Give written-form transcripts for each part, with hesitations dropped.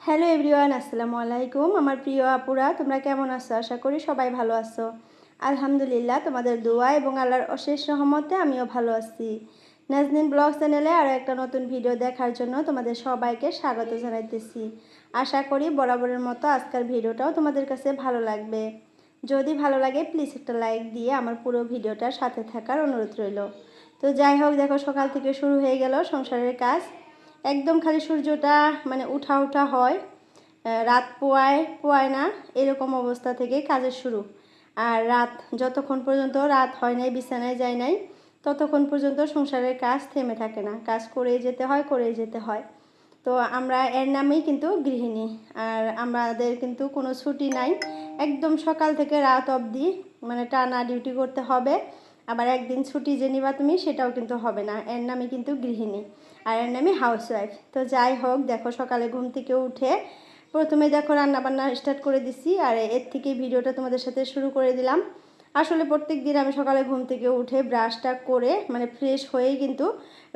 Hello everyone, আসসালামু আলাইকুম। আমার প্রিয় আপুরা, তোমরা কেমন আছো? আশা করি সবাই ভালো আছো। আলহামদুলিল্লাহ, তোমাদের দোয়া এবং আল্লাহর অশেষ রহমতে আমিও ভালো আছি। নাজনীন ব্লগ চ্যানেলে আরও একটা নতুন ভিডিও দেখার জন্য তোমাদের সবাইকে স্বাগত জানাইতেছি। আশা করি বরাবরের মতো আজকের ভিডিওটাও তোমাদের কাছে ভালো লাগবে। যদি ভালো লাগে প্লিজ একটা লাইক দিয়ে আমার পুরো ভিডিওটার সাথে থাকার অনুরোধ রইল। তো যাই হোক, দেখো সকাল থেকে শুরু হয়ে গেল সংসারের কাজ। একদম খালি সূর্যটা উঠা উঠা হয়, রাত পোয়ায় না, এরকম অবস্থা থেকে কাজের শুরু। আর রাত যতক্ষণ পর্যন্ত রাত হয় নাই, বিছানায় যায় নাই, ততক্ষণ পর্যন্ত সংসারের কাজ থেমে থাকে না। কাজ করেই যেতে হয়। তো আমরা এর নামেই কিন্তু গৃহিণী। আর আমাদের কিন্তু কোনো ছুটি নাই, একদম সকাল থেকে রাত অবধি টানা ডিউটি করতে হবে। আবার একদিন ছুটি যে নিবা তুমি, সেটাও কিন্তু হবে না। এর নামে কিন্তু গৃহিণী, আর এর নামে হাউসওয়াইফ। তো যাই হোক, দেখো সকালে ঘুম থেকে উঠে প্রথমে দেখো রান্নাবান্না স্টার্ট করে দিছি, আর এর থেকে ভিডিওটা তোমাদের সাথে শুরু করে দিলাম। আসলে প্রত্যেক দিন আমি সকালে ঘুম থেকে উঠে ব্রাশটা করে ফ্রেশ হয়েই কিন্তু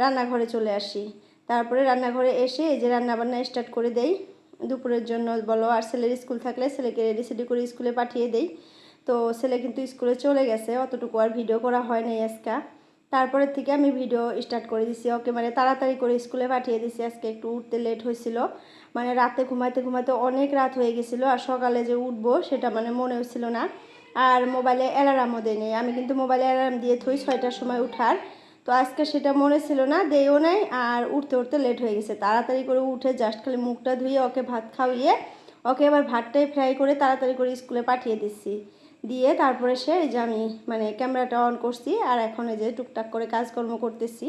রান্নাঘরে চলে আসি। তারপরে রান্নাঘরে এসে এই যে রান্নাবান্না স্টার্ট করে দেই দুপুরের জন্য বলো। আর ছেলের স্কুল থাকলে ছেলেকে রেডি সেডি করে স্কুলে পাঠিয়ে দেই। তো ছেলে কিন্তু স্কুলে চলে গেছে, অতটুকু আর ভিডিও করা হয় নাই আজকে। তারপরের থেকে আমি ভিডিও স্টার্ট করে দিছি ওকে, তাড়াতাড়ি করে স্কুলে পাঠিয়ে দিছি। আজকে একটু উঠতে লেট হয়েছিল, রাতে ঘুমাইতে ঘুমাইতে অনেক রাত হয়ে গেছিলো। আর সকালে যে উঠবো সেটা মনেও ছিল না। আর মোবাইলে অ্যালার্মও দেয় নেই, আমি কিন্তু মোবাইলে অ্যালার্ম দিয়ে থই 6টার সময় উঠার। তো আজকে সেটা মনে ছিল না, দেও নাই। আর উঠতে উঠতে লেট হয়ে গেছে, তাড়াতাড়ি করে উঠে জাস্ট খালি মুখটা ধুয়ে ওকে ভাত খাওয়িয়ে ওকে আবার ভাতটাই ফ্রাই করে তাড়াতাড়ি করে স্কুলে পাঠিয়ে দিচ্ছি। দিয়ে তারপরে সে এই যে আমি ক্যামেরাটা অন করছি, আর এখন এই যে টুকটাক করে কাজকর্ম করতেছি।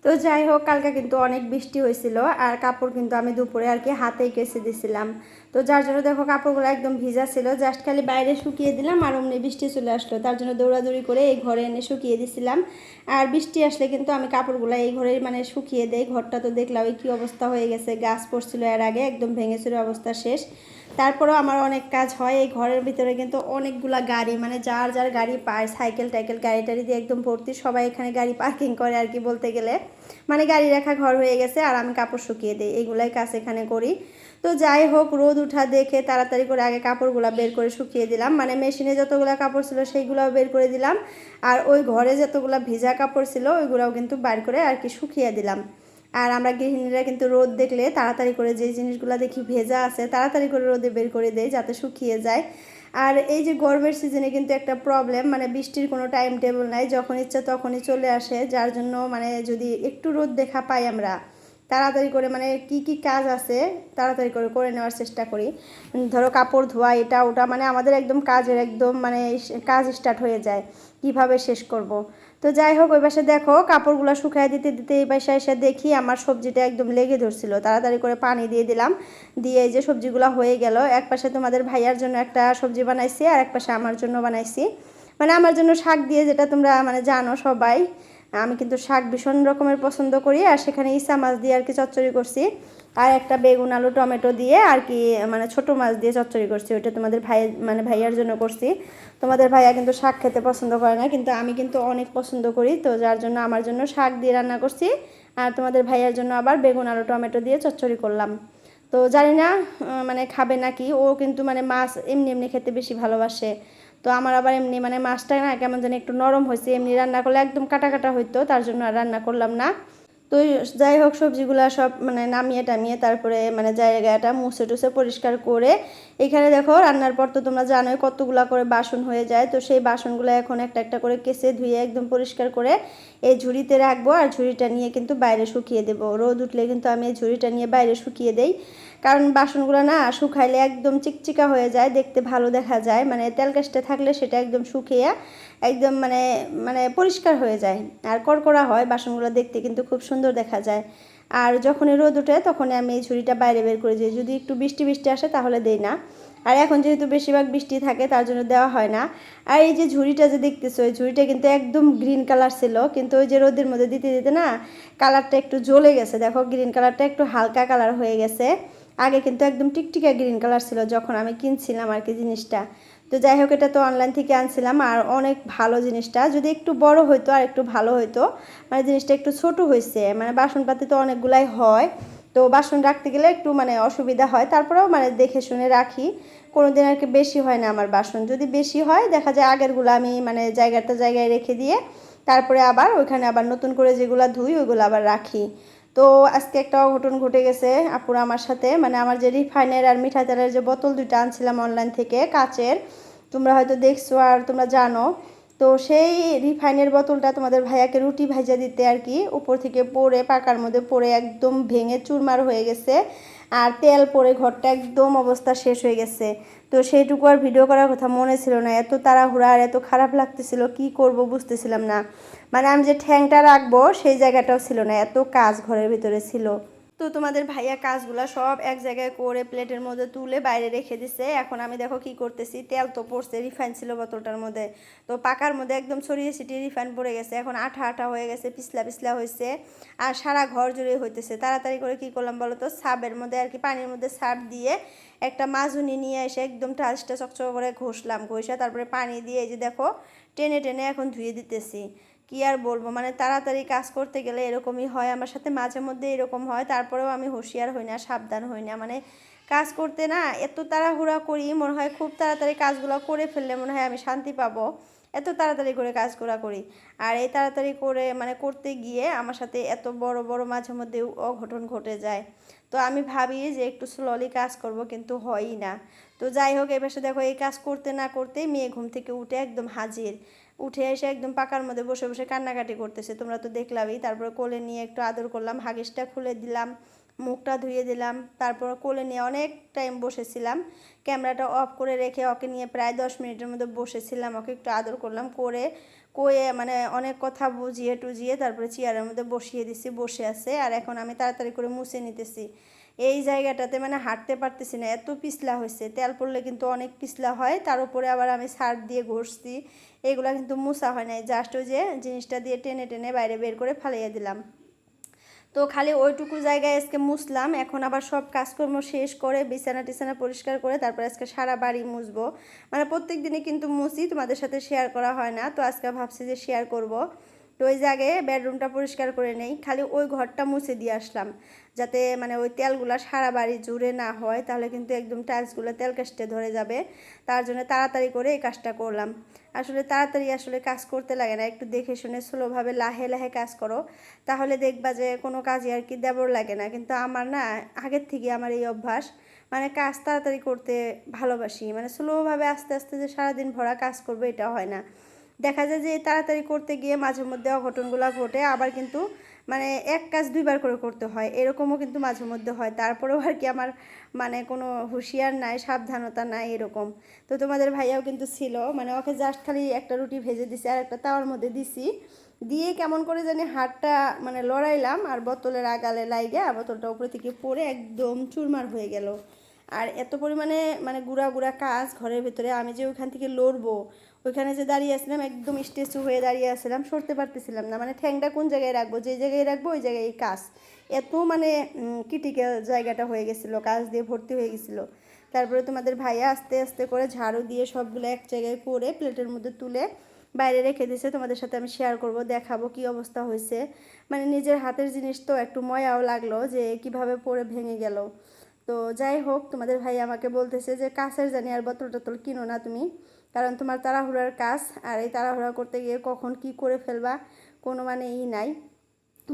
তো যাই হোক, কালকে কিন্তু অনেক বৃষ্টি হয়েছিল, আর কাপড় কিন্তু আমি দুপুরে আর কি হাতেই কেচে দিছিলাম। তো যার জন্য দেখো কাপড়গুলো একদম ভিজা ছিল, জাস্ট খালি বাইরে শুকিয়ে দিলাম, আর অমনি বৃষ্টি চলে আসলো। তার জন্য দৌড়াদৌড়ি করে এই ঘরে এনে শুকিয়ে দিছিলাম। আর বৃষ্টি আসলে কিন্তু আমি কাপড়গুলো এই ঘরে শুকিয়ে দেই। ঘরটা তো দেখলাম ওই কী অবস্থা হয়ে গেছে, গাছ পড়ছিল এর আগে, একদম ভেঙেছিল, অবস্থা শেষ। তারপরেও আমার অনেক কাজ হয় এই ঘরের ভিতরে, কিন্তু অনেকগুলা গাড়ি যার যার গাড়ি পায়, সাইকেল টাইকেল গাড়ি টাড়ি দিয়ে একদম ভর্তি। সবাই এখানে গাড়ি পার্কিং করে আর কি, বলতে গেলে গাড়ি রাখা ঘর হয়ে গেছে। আর আমি কাপড় শুকিয়ে দিই, এইগুলাই কাজ এখানে করি। তো যাই হোক, রোদ উঠা দেখে তাড়াতাড়ি করে আগে কাপড়গুলো বের করে শুকিয়ে দিলাম। মেশিনে যতগুলো কাপড় ছিল সেইগুলোও বের করে দিলাম, আর ওই ঘরে যতগুলো ভিজা কাপড় ছিল ওইগুলোও কিন্তু বের করে আর কি শুকিয়ে দিলাম। আর আমরা গৃহিণীরা কিন্তু রোদ দেখলে তাড়াতাড়ি করে যে জিনিসগুলো দেখি ভেজা আছে তাড়াতাড়ি করে রোদে বের করে দেয়, যাতে শুকিয়ে যায়। আর এই যে গরমের সিজনে কিন্তু একটা প্রবলেম, বৃষ্টির কোনো টাইম টেবিল নাই, যখন ইচ্ছা তখনই চলে আসে। যার জন্য যদি একটু রোদ দেখা পাই আমরা তাড়াতাড়ি করে কি কি কাজ আছে তাড়াতাড়ি করে করে নেওয়ার চেষ্টা করি। ধরো কাপড় ধোয়া, এটা ওটা, আমাদের একদম কাজের একদম কাজ স্টার্ট হয়ে যায়, কিভাবে শেষ করব। তো যাই হোক, ওই পাশে দেখো কাপড়গুলো শুকায় দিতে দিতে এই পাশে এসে দেখি আমার সবজিটা একদম লেগে ধরছিল। তাড়াতাড়ি করে পানি দিয়ে দিলাম, দিয়ে এই যে সবজিগুলো হয়ে গেল। এক পাশে তোমাদের ভাইয়ার জন্য একটা সবজি বানাইছি, আর এক পাশে আমার জন্য বানাইছি। আমার জন্য শাক দিয়ে, যেটা তোমরা জানো সবাই, আমি কিন্তু শাক ভীষণ রকমের পছন্দ করি। আর সেখানে ইসা মাছ দিয়ে আর কি চচ্চড়ি করছি, আর একটা বেগুন আলু টমেটো দিয়ে আর কি ছোটো মাছ দিয়ে চচ্চড়ি করছি। ওইটা তোমাদের ভাইয়ার জন্য করছি। তোমাদের ভাইয়া কিন্তু শাক খেতে পছন্দ করে না, কিন্তু আমি কিন্তু অনেক পছন্দ করি। তো যার জন্য আমার জন্য শাক দিয়ে রান্না করছি, আর তোমাদের ভাইয়ার জন্য আবার বেগুন আলু টমেটো দিয়ে চচ্চড়ি করলাম। তো জানি না খাবে নাকি, ও কিন্তু মাছ এমনি এমনি খেতে বেশি ভালোবাসে। তো আমার আবার এমনি মাছটা না কেমন যেন একটু নরম হয়েছে, এমনি রান্না করলে একদম কাটা কাটা হইতো, তার জন্য আর রান্না করলাম না। তো যাই হোক, সবজিগুলো সব নামিয়ে টামিয়ে তারপরে জায়গাটা মুছে টুছে পরিষ্কার করে এখানে দেখো রান্নার পর তো তোমরা জানোই কতগুলা করে বাসন হয়ে যায়। তো সেই বাসনগুলো এখন একটা একটা করে কেচে ধুয়ে একদম পরিষ্কার করে এই ঝুড়িতে রাখবো, আর ঝুড়িটা নিয়ে কিন্তু বাইরে শুকিয়ে দেবো। রোদ উঠলে কিন্তু আমি এই ঝুড়িটা নিয়ে বাইরে শুকিয়ে দেই, কারণ বাসনগুলো না শুকাইলে একদম চিকচিকা হয়ে যায়, দেখতে ভালো দেখা যায়। তেল কাস্টে থাকলে সেটা একদম শুকিয়ে একদম পরিষ্কার হয়ে যায়, আর কড়কড়া হয় বাসনগুলো, দেখতে কিন্তু খুব সুন্দর দেখা যায়। আর যখনই রোদ ওঠে তখনই আমি এই ঝুড়িটা বাইরে বের করে দিই, যদি একটু বৃষ্টি বৃষ্টি আসে তাহলে দেই না। আর এখন যেহেতু বেশিরভাগ বৃষ্টি থাকে তার জন্য দেওয়া হয় না। আর এই যে ঝুড়িটা যে দেখতেছো, ওই ঝুড়িটা কিন্তু একদম গ্রিন কালার ছিল, কিন্তু ওই যে রোদের মধ্যে দিতে দিতে না কালারটা একটু জ্বলে গেছে। দেখো গ্রিন কালারটা একটু হালকা কালার হয়ে গেছে, আগে কিন্তু একদম টিকটিকা গ্রিন কালার ছিল যখন আমি কিনছিলাম আর কি জিনিসটা। তো যাই হোক, এটা তো অনলাইন থেকে আনছিলাম, আর অনেক ভালো জিনিসটা। যদি একটু বড় হইতো আর একটু ভালো হইতো, জিনিসটা একটু ছোট হয়েছে, বাসনপাতি তো অনেকগুলাই হয়, তো বাসন রাখতে গেলে একটু মানে অসুবিধা হয়, তারপরেও মানে দেখে শুনে রাখি। কোনো দিন আর কি বেশি হয় না আমার বাসন, যদি বেশি হয় দেখা যায় আগেরগুলো আমি মানে জায়গায় রেখে দিয়ে তারপরে আবার ওইখানে আবার নতুন করে যেগুলো ধুই ওইগুলো আবার রাখি। তো আজকে একটা অঘটন ঘটে গেছে আপুরা আমার সাথে, মানে আমার যে রিফাইনের আর মিঠা তেলের যে বোতল দুইটা আনছিলাম অনলাইন থেকে কাচের, তোমরা হয়তো দেখছো আর তোমরা জানো। তো সেই রিফাইনের বোতলটা তোমাদের ভাইয়াকে রুটি ভাজা দিতে আর কি উপর থেকে পড়ে পাকার মধ্যে পড়ে একদম ভেঙে চুরমার হয়ে গেছে, আর তেল পড়ে ঘরটা একদম অবস্থা শেষ হয়ে গেছে। তো সেইটুকু আর ভিডিও করার কথা মনে ছিল না, এত তাড়াহুড়া আর এত খারাপ লাগতেছিল, কি করব বুঝতেছিলাম না। মানে আমি যে ঠ্যাংটা রাখবো সেই জায়গাটাও ছিল না, এত কাজ ঘরের ভিতরে ছিল। তো তোমাদের ভাইয়া কাজগুলো সব এক জায়গায় করে প্লেটের মধ্যে তুলে বাইরে রেখে দিছে। এখন আমি দেখো কি করতেছি, তেল তো পড়ছে, রিফাইন ছিল বোতলটার মধ্যে, তো পাকার মধ্যে একদম ছড়িয়ে ছিটিয়ে রিফাইন পড়ে গেছে, এখন আঠা আঠা হয়ে গেছে, পিছলা পিছলা হয়েছে আর সারা ঘর জুড়ে হইতেছে। তাড়াতাড়ি করে কি করলাম বলো তো, সাবের মধ্যে আর কি পানির মধ্যে সাব দিয়ে একটা মাজুনি নিয়ে এসে একদম টাচটা চকচক করে ঘষলাম, ঘষে তারপরে পানি দিয়ে এই যে দেখো টেনে টেনে এখন ধুয়ে দিতেছি। কি আর বলবো, মানে তাড়াতাড়ি কাজ করতে গেলে এরকমই হয় আমার সাথে, মাঝে মধ্যে এরকম হয়, তারপরেও আমি হুঁশিয়ার হই না, সাবধান হই না। মানে কাজ করতে না এত তাড়াহুড়া করি, মনে হয় খুব তাড়াতাড়ি কাজগুলো করে ফেললে মনে হয় আমি শান্তি পাবো, এত তাড়াতাড়ি করে কাজগুলো করি। আর এই তাড়াতাড়ি করে মানে করতে গিয়ে আমার সাথে এত বড় বড় মাঝে মধ্যে অঘটন ঘটে যায়। তো আমি ভাবি যে একটু স্লোলি কাজ করব, কিন্তু হয়ই না। তো যাই হোক, এবার দেখো এই কাজ করতে না করতেই মেয়ে ঘুম থেকে উঠে একদম হাজির, উঠে এসে একদম পাকার মধ্যে বসে বসে কান্নাকাটি করতেছে, তোমরা তো দেখলামই। তারপরে কোলে নিয়ে একটু আদর করলাম, হাগিসটা খুলে দিলাম, মুখটা ধুয়ে দিলাম, তারপর কোলে নিয়ে অনেক টাইম বসেছিলাম, ক্যামেরাটা অফ করে রেখে ওকে নিয়ে প্রায় 10 মিনিটের মধ্যে বসেছিলাম, ওকে একটু আদর করলাম, করে কয়ে মানে অনেক কথা বুঝিয়ে টুজিয়ে তারপরে চেয়ারের মধ্যে বসিয়ে দিছি, বসে আছে। আর এখন আমি তাড়াতাড়ি করে মুছে নিতেছি এই জায়গাটাতে, মানে হাঁটতে পারতেছি না, এত পিছলা হয়েছে, তেল পড়লে কিন্তু অনেক পিছলা হয়, তার উপরে আবার আমি সার্ফ দিয়ে ঘষছি, এগুলা কিন্তু মুছা হয় নাই, জাস্ট ওই যে জিনিসটা দিয়ে টেনে টেনে বাইরে বের করে ফালাইয়া দিলাম। তো খালি ওইটুকু জায়গায় আজকে মুছলাম, এখন আবার সব কাজকর্ম শেষ করে বিছানা টিছানা পরিষ্কার করে তারপর আজকে সারা বাড়ি মুছবো। মানে প্রত্যেক দিনই কিন্তু মুছি, তোমাদের সাথে শেয়ার করা হয় না, তো আজকে ভাবছি যে শেয়ার করব। তো ওই জায়গায় বেডরুমটা পরিষ্কার করে নেই, খালি ওই ঘরটা মুছে দিয়ে আসলাম, যাতে মানে ওই তেলগুলো সারা বাড়ি জুড়ে না হয়, তাহলে কিন্তু একদম টাইলসগুলো তেল কাস্টে ধরে যাবে। তার জন্য তাড়াতাড়ি করে এই কাজটা করলাম। আসলে তাড়াতাড়ি আসলে কাজ করতে লাগে না, একটু দেখে শুনে স্লোভাবে লাহে লাহে কাজ করো, তাহলে দেখবা যে কোনো কাজই আর কি দেবর লাগে না। কিন্তু আমার না আগের থেকে আমার এই অভ্যাস, মানে কাজ তাড়াতাড়ি করতে ভালোবাসি, মানে স্লোভাবে আস্তে আস্তে যে সারাদিন ভরা কাজ করবো এটা হয় না। দেখা যায় যে তাড়াতাড়ি করতে গিয়ে মাঝে মধ্যে অঘটনগুলো ঘটে, আবার কিন্তু মানে এক কাজ দুইবার করে করতে হয়, এরকমও কিন্তু মাঝে মধ্যে হয়, তারপরেও আর কি আমার মানে কোনো হুঁশিয়ার নাই, সাবধানতা নাই এরকম। তো তোমাদের ভাইয়াও কিন্তু ছিল, মানে ওকে জাস্ট খালি একটা রুটি ভেজে দিছি আর একটা তাওয়ার মধ্যে দিছি, দিয়ে কেমন করে জানি হাতটা মানে লড়াইলাম আর বোতলের আগালে লাইগা বোতলটা উপরে থেকে পড়ে একদম চুরমার হয়ে গেল। আর এত পরিমাণে মানে গুঁড়া গুঁড়া কাজ ঘরের ভিতরে, আমি যে ওইখান থেকে লড়বো, ওইখানে যে দাঁড়িয়ে আসছিলাম একদম স্ট্যাচু হয়ে দাঁড়িয়ে আসছিলাম, সরতে পারতেছিলাম না, মানে ঠ্যাংটা কোন জায়গায় রাখবো, যে জায়গায় রাখবো ওই জায়গায় কাজ, এত মানে ক্রিটিক্যাল জায়গাটা হয়ে গেছিলো, কাজ দিয়ে ভর্তি হয়ে গেছিলো। তারপরে তোমাদের ভাইয়া আস্তে আস্তে করে ঝাড়ু দিয়ে সবগুলো এক জায়গায় করে প্লেটের মধ্যে তুলে বাইরে রেখে দিয়েছে, তোমাদের সাথে আমি শেয়ার করব, দেখাবো কি অবস্থা হয়েছে। মানে নিজের হাতের জিনিস তো একটু ময়াও লাগলো যে কিভাবে পড়ে ভেঙে গেল। তো যাই হোক, তোমাদের ভাই আমাকে বলতেছে যে কাছের জানি আর বোতল টোতল কিনো না তুমি, কারণ তোমার তাড়াহুড়ার কাজ, আর এই তাড়াহুড়া করতে গিয়ে কখন কি করে ফেলবা কোনো মানে নাই।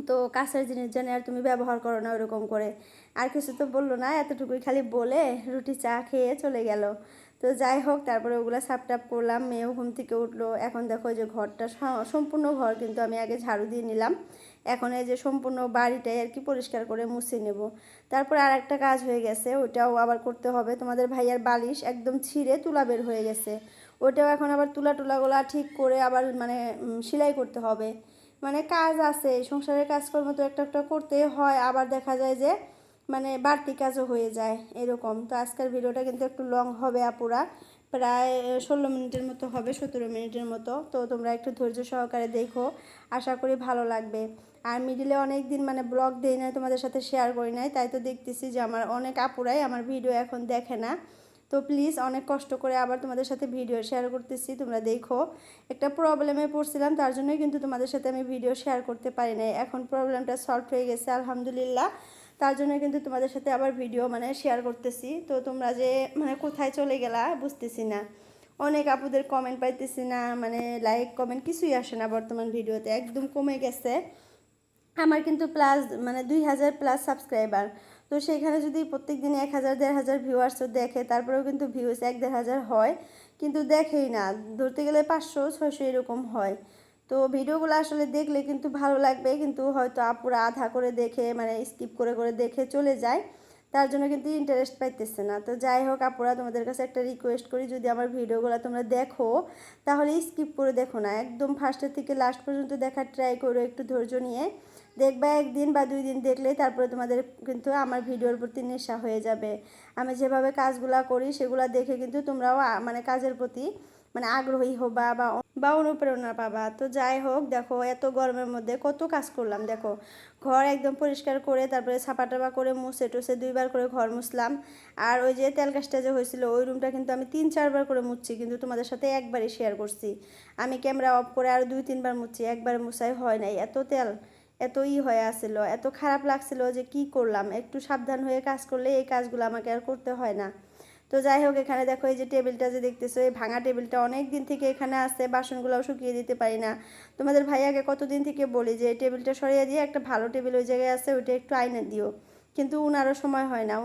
তো কাছের জিনিস জানি আর তুমি ব্যবহার করো না ওরকম করে। আর কিছু তো বললো না, এতটুকুই খালি বলে রুটি চা খেয়ে চলে গেল। তো যাই হোক, তারপরে ওগুলো সাপটাপ করলাম, মেয়েও ঘুম থেকে উঠলো। এখন দেখো যে ঘরটা সম্পূর্ণ ঘর কিন্তু আমি আগে ঝাড়ু দিয়ে নিলাম, এখন এই যে সম্পূর্ণ বাড়িটাই আর কি পরিষ্কার করে মুছে নেব। তারপর আর একটা কাজ হয়ে গেছে, ওটাও আবার করতে হবে। তোমাদের ভাইয়ার বালিশ একদম ছিঁড়ে তুলা বের হয়ে গেছে, ওটাও এখন আবার টুলাগুলা ঠিক করে আবার মানে সেলাই করতে হবে। মানে কাজ আছে, সংসারের কাজকর্ম তো একটা একটা করতে হয়, আবার দেখা যায় যে মানে বাড়তি কাজও হয়ে যায় এরকম। তো আজকের ভিডিওটা কিন্তু একটু লং হবে আপুরা, প্রায় 16 মিনিটের মতো হবে, 17 মিনিটের মতো। তো তোমরা একটু ধৈর্য সহকারে দেখো, আশা করি ভালো লাগবে। আর মিডিলে অনেক দিন মানে ব্লগ দেই নাই, তোমাদের সাথে শেয়ার করি নাই, তাই তো দেখতেছি যে আমার অনেক আপুরাই আমার ভিডিও এখন দেখে না। তো প্লিজ, অনেক কষ্ট করে আবার তোমাদের সাথে ভিডিও শেয়ার করতেছি, তোমরা দেখো। একটা প্রবলেমে পড়ছিলাম, তার জন্যই কিন্তু তোমাদের সাথে আমি ভিডিও শেয়ার করতে পারি নাই, এখন প্রবলেমটা সলভ হয়ে গেছে আলহামদুলিল্লাহ। তার জন্য কিন্তু তোমাদের সাথে আবার ভিডিও মানে শেয়ার করতেছি। তো তোমরা যে মানে কোথায় চলে গেলা বুঝতেছি না, অনেক আপুদের কমেন্ট পাইতেছি না, মানে লাইক কমেন্ট কিছুই আসে না বর্তমান ভিডিওতে, একদম কমে গেছে। আমার কিন্তু প্লাস মানে 2000 প্লাস সাবস্ক্রাইবার, তো সেখানে যদি প্রত্যেক দিনে 1000 1500 ভিউয়ার্সও দেখে, তারপরেও কিন্তু ভিউস 1-1500 হয়, কিন্তু দেখেই না, ধরতে গেলে 500-600 এরকম হয়। তো ভিডিওগুলো আসলে দেখলে কিন্তু ভালো লাগবে, কিন্তু হয়তো আপুরা আধা করে দেখে মানে স্কিপ করে করে দেখে চলে যায়, তার জন্য কিন্তু ইন্টারেস্ট পাইতেছে না। তো যাই হোক আপুরা, তোমাদের কাছে একটা রিকোয়েস্ট করি, যদি আমার ভিডিওগুলো তোমরা দেখো তাহলে স্কিপ করে দেখো না, একদম ফার্স্টের থেকে লাস্ট পর্যন্ত দেখার ট্রাই করো, একটু ধৈর্য নিয়ে দেখবা। 1 দিন বা 2 দিন দেখলে তারপরে তোমাদের কিন্তু আমার ভিডিওর প্রতি নেশা হয়ে যাবে। আমি যেভাবে কাজগুলো করি সেগুলো দেখে কিন্তু তোমরাও মানে কাজের প্রতি মানে আগ্রহী হবা বা অনুপ্রেরণা পাবা। তো যাই হোক, দেখো এত গরমের মধ্যে কত কাজ করলাম, দেখো ঘর একদম পরিষ্কার করে তারপরে ছাপা টাপা করে মুছে টুছে 2বার করে ঘর মুছলাম। আর ওই যে তেল কাজটা যে হয়েছিল ওই রুমটা কিন্তু আমি 3-4বার করে মুছছি, কিন্তু তোমাদের সাথে একবারই শেয়ার করছি। আমি ক্যামেরা অফ করে আর 2-3বার মুছছি, একবার মুছাই হয় নাই, এত তেল এতই হয়ে আসছিল, এত খারাপ লাগছিল যে কি করলাম। একটু সাবধান হয়ে কাজ করলে এই কাজগুলো আমাকে আর করতে হয় না। তো যাই হোক, এখানে দেখো এই যে টেবিলটা যে দেখতেছো, এই ভাঙা টেবিলটা অনেক দিন থেকে এখানে আসছে, বাসনগুলোও শুকিয়ে দিতে পারি না। তোমাদের ভাইয়াকে কতদিন থেকে বলি যে এই টেবিলটা সরিয়ে দিয়ে একটা ভালো টেবিল ওই জায়গায় আছে, ওইটা একটু আয়না দিও, কিন্তু উনারও সময় হয় না,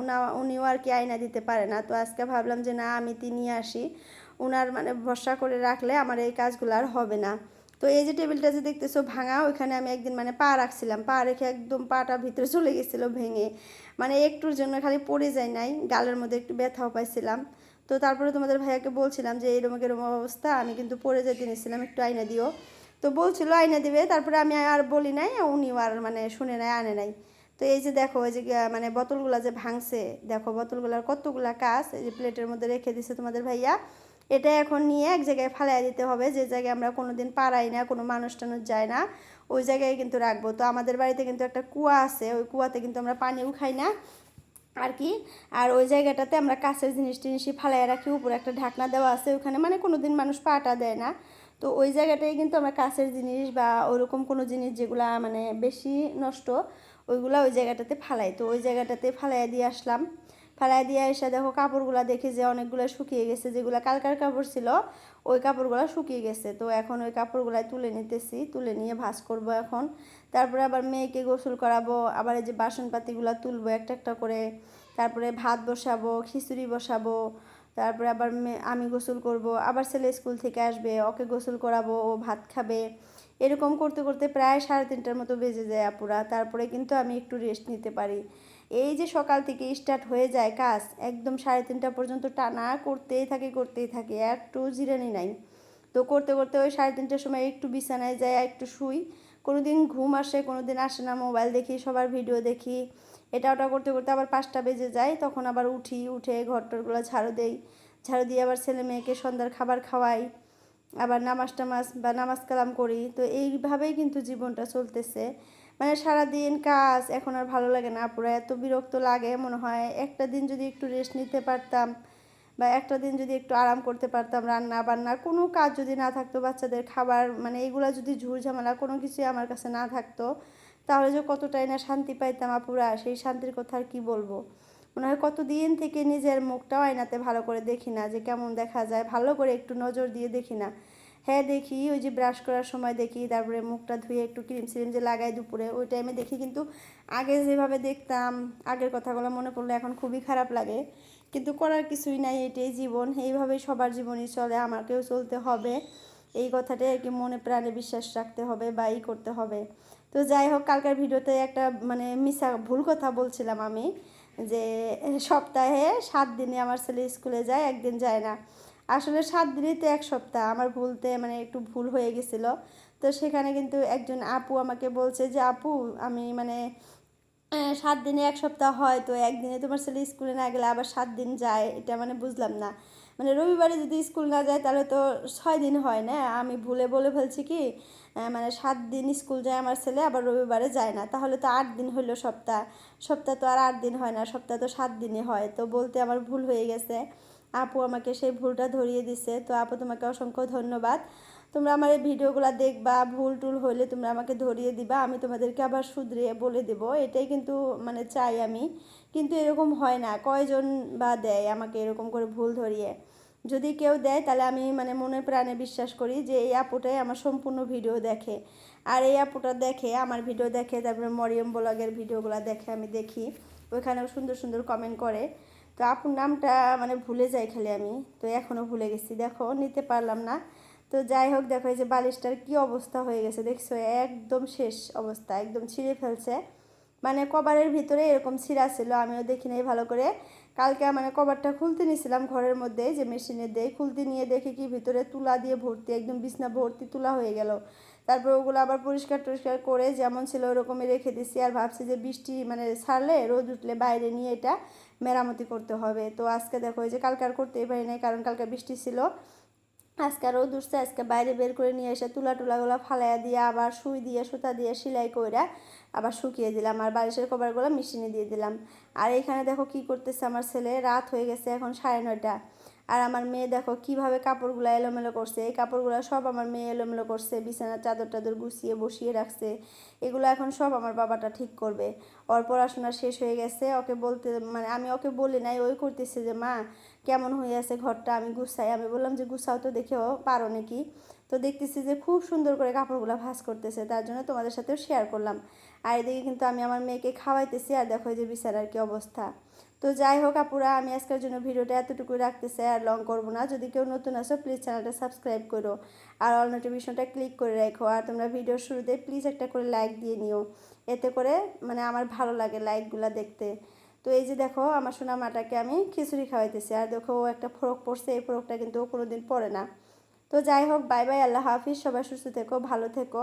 উনিও আর কি আয়না দিতে পারে না। তো আজকে ভাবলাম যে না, আমি নিয়ে আসি, উনার মানে ভরসা করে রাখলে আমার এই কাজগুলো আর হবে না। তো এই যে টেবিলটা যে দেখতেছো ভাঙা, ওইখানে আমি একদিন মানে পা রাখছিলাম, পা রেখে একদম পাটা ভিতরে চলে গেছিলো ভেঙে, মানে একটুর জন্য খালি পড়ে যায় নাই, গালের মধ্যে একটু ব্যথাও পাইছিলাম। তো তারপরে তোমাদের ভাইয়াকে বলছিলাম যে এরকম এরকম অবস্থা, আমি কিন্তু পড়ে যেতে নিয়েছিলাম, একটু আয়না দিও। তো বলছিল আয়না দিবে, তারপরে আমি আর বলি নাই, উনিও আর মানে শুনে নাই, আনে নাই। তো এই যে দেখো, এই যে মানে বোতলগুলো যে ভাঙছে, দেখো বোতলগুলোর কতগুলা কাজ, এই যে প্লেটের মধ্যে রেখে দিছে তোমাদের ভাইয়া। এটা এখন নিয়ে এক জায়গায় ফালাই দিতে হবে, যে জায়গায় আমরা কোনোদিন পারাই না, কোনো মানুষ টানুষ যায় না, ওই জায়গায় কিন্তু রাখবো। তো আমাদের বাড়িতে কিন্তু একটা কুয়া আছে, ওই কুয়াতে কিন্তু আমরা পানিও খাই না আর কি। আর ওই জায়গাটাতে আমরা কাছের জিনিস টিনিসই ফালাই রাখি, উপরে একটা ঢাকনা দেওয়া আছে, ওখানে মানে কোনোদিন মানুষ পাটা দেয় না। তো ওই জায়গাটায় কিন্তু আমরা কাছের জিনিস বা ওরকম কোনো জিনিস যেগুলা মানে বেশি নষ্ট, ওইগুলা ওই জায়গাটাতে ফালাই। তো ওই জায়গাটাতে ফালাই দিয়ে আসলাম, ফালাই দিয়ে এসে দেখো কাপড়গুলো দেখি যে অনেকগুলো শুকিয়ে গেছে, যেগুলো কালকার কাপড় ছিল ওই কাপড়গুলো শুকিয়ে গেছে। তো এখন ওই কাপড়গুলাই তুলে নিতেছি, তুলে নিয়ে ভাঁজ করব এখন। তারপরে আবার মেয়েকে গোসল করাবো, আবার এই যে বাসনপাতিগুলো তুলবো একটা একটা করে, তারপরে ভাত বসাবো, খিচুড়ি বসাবো, তারপরে আবার আমি গোসল করব, আবার ছেলে স্কুল থেকে আসবে, ওকে গোসল করাবো, ও ভাত খাবে। এরকম করতে করতে প্রায় 3:30টার মতো বেজে যায় আপুরা, তারপরে কিন্তু আমি একটু রেস্ট নিতে পারি। এই যে সকাল থেকে স্টার্ট হয়ে যায় কাজ, একদম 3:30টা পর্যন্ত টানা করতেই থাকে, একটু জিরানি নাই। তো করতে করতে ওই 3:30টার সময় একটু বিছানায় যায়, একটু শুই, কোনো দিন ঘুম আসে, কোনো দিন আসে না, মোবাইল দেখি, সবার ভিডিও দেখি, এটা ওটা করতে করতে আবার 5টা বেজে যায়, তখন আবার উঠে ঘরটরগুলো ঝাড়ু দেই, ঝাড়ু দিয়ে আবার ছেলে মেয়েকে সন্ধ্যার খাবার খাওয়াই, আবার নামাজ টামাজ বা নামাজ কালাম করি। তো এইভাবেই কিন্তু জীবনটা চলতেছে, মানে সারাদিন কাজ, এখন আর ভালো লাগে না পুরো, এত বিরক্ত লাগে, মনে হয় একটা দিন যদি একটু রেস্ট নিতে পারতাম বা একটা দিন যদি একটু আরাম করতে পারতাম, রান্না বান্না কোনো কাজ যদি না থাকতো, বাচ্চাদের খাবার মানে এইগুলো যদি ঝুরঝামেলা কোনো কিছুই আমার কাছে না থাকতো, তাহলে যে কতটাই না শান্তি পাইতাম আপুরা, সেই শান্তির কথা আর কি বলবো। মনে হয় কতদিন থেকে নিজের মুখটাও আয়নাতে ভালো করে দেখি না, যে কেমন দেখা যায়, ভালো করে একটু নজর দিয়ে দেখি না। হ্যাঁ দেখি, ওই যে ব্রাশ করার সময় দেখি, তারপরে মুখটা ধুয়ে একটু ক্রিম সিরিম যে লাগাই দুপুরে, ওই টাইমে দেখি, কিন্তু আগে যেভাবে দেখতাম, আগের কথাগুলো মনে পড়লে এখন খুবই খারাপ লাগে, কিন্তু করার কিছুই নাই, এটাই জীবন, এইভাবেই সবার জীবনই চলে, আমাকেও চলতে হবে, এই কথাটাই আর কি মনে প্রাণে বিশ্বাস রাখতে হবে বা করতে হবে। তো যাই হোক, কালকার ভিডিওতে একটা মানে ভুল কথা বলছিলাম আমি, যে সপ্তাহে 7 দিনে আমার ছেলে স্কুলে যায়, একদিন যায় না। আসলে 7 দিনই তো 1 সপ্তাহ, আমার ভুলতে মানে একটু ভুল হয়ে গেছিলো। তো সেখানে কিন্তু একজন আপু আমাকে বলছে যে আপু, আমি মানে 7 দিনে 1 সপ্তাহ হয়, তো একদিনে তোমার ছেলে স্কুলে না গেলে আবার 7 দিন যায়, এটা মানে বুঝলাম না। মানে রবিবারে যদি স্কুল না যায় তাহলে তো 6 দিন হয় না, আমি ভুলে বলে ফেলছি কি মানে 7 দিন স্কুল যায় আমার ছেলে, আবার রবিবারে যায় না, তাহলে তো 8 দিন হলো সপ্তাহ, সপ্তাহ তো আর 8 দিন হয় না, সপ্তাহ তো 7 দিনই হয়। তো বলতে আমার ভুল হয়ে গেছে, আপু আমাকে সেই ভুলটা ধরিয়ে দিছে, তো আপু তোমাকে অসংখ্য ধন্যবাদ। তোমরা আমার এই ভিডিওগুলো দেখবা, ভুল টুল হইলে তোমরা আমাকে ধরিয়ে দিবা, আমি তোমাদেরকে আবার শুধরিয়ে বলে দেবো, এটাই কিন্তু মানে চাই আমি। কিন্তু এরকম হয় না, কয়জন বা দেয় আমাকে এরকম করে ভুল ধরিয়ে। যদি কেউ দেয় তাহলে আমি মানে মনে প্রাণে বিশ্বাস করি যে এই আপুটাই আমার সম্পূর্ণ ভিডিও দেখে। আর এই আপুটা দেখে আমার ভিডিও দেখে, তারপরে মরিয়ম ব্লগের ভিডিওগুলো দেখে, আমি দেখি ওইখানেও সুন্দর সুন্দর কমেন্ট করে। তো আপুর নামটা মানে ভুলে যাই খালি আমি, তো এখনও ভুলে গেছি, দেখো নিতে পারলাম না। তো যাই হোক, দেখো এই যে বালিশটার কি অবস্থা হয়ে গেছে দেখছো, একদম শেষ অবস্থা, একদম ছিঁড়ে ফেলছে। মানে কভারের ভিতরে এরকম ছিঁড়া ছিল, আমিও দেখি নাই ভালো করে। কালকে মানে কভারটা খুলতে নিয়েছিলাম ঘরের মধ্যে, যে মেশিনে দিয়ে খুলতে নিয়ে দেখি কি ভিতরে তুলা দিয়ে ভর্তি, একদম বিছনা ভর্তি তুলা হয়ে গেল। তারপর ওগুলো আবার পরিষ্কার টরিষ্কার করে যেমন ছিল ওরকমই রেখে দিছি। আর ভাবছি যে বৃষ্টি মানে ছাড়লে, রোদ উঠলে বাইরে নিয়ে এটা মেরামতি করতে হবে। তো আজকে দেখো এই যে কালকে আর করতেই পারি নাই, কারণ কালকে বৃষ্টি ছিল। আজকে রোদ উঠছে, আজকে বাইরে বের করে নিয়ে এসে তুলা টুলাগুলো ফালাইয়া দিয়ে আবার সুই দিয়ে সুতা দিয়ে সেলাই কইরা আবার শুকিয়ে দিলাম, আর বালিশের কভারগুলো মেশিনে দিয়ে দিলাম। আর এখানে দেখো কি করতেছে আমার ছেলে, রাত হয়ে গেছে এখন 9:30। আর আমার মেয়ে দেখো কিভাবে কাপড়গুলো এলোমেলো করছে, এই কাপড়গুলো সব আমার মেয়ে এলোমেলো করছে, বিছানার চাদর টাদর গুছিয়ে বসিয়ে রাখছে। এগুলো এখন সব আমার বাবাটা ঠিক করবে। ওর পড়াশোনা শেষ হয়ে গেছে, ওকে বলতে মানে আমি ওকে বলি নাই, ওই করতেছে যে মা কেমন হয়ে আছে ঘরটা, আমি গুছাই। আমি বললাম যে গুছাও তো, দেখেও পারো নাকি। তো দেখতেছি যে খুব সুন্দর করে কাপড়গুলো ভাঁজ করতেছে, তার জন্য তোমাদের সাথেও শেয়ার করলাম। আর এদিকে কিন্তু আমি আমার মেয়েকে খাওয়াইতেছি, আর দেখো এই যে বিছানার কি অবস্থা। তো যাই হোক আপুরা, আমি আজকের জন্য ভিডিওটা এতটুকুই রাখতেছি, আর লং করবো না। যদি কেউ নতুন আসো প্লিজ চ্যানেলটা সাবস্ক্রাইব করো, আর অল নোটিফিকেশনটা ক্লিক করে রাখো। আর তোমরা ভিডিওর শুরুতে প্লিজ একটা করে লাইক দিয়ে নিও, এতে করে মানে আমার ভালো লাগে লাইকগুলো দেখতে। তো এই যে দেখো আমার সোনা মাটাকে আমি খিচুড়ি খাওয়াইতেছি, আর দেখো ও একটা ফ্রক পরছে, এই ফ্রকটা কিন্তু ও কোনোদিন পরে না। তো যাই হোক, বাই বাই, আল্লাহ হাফিজ, সবাই সুস্থ থেকো, ভালো থেকো।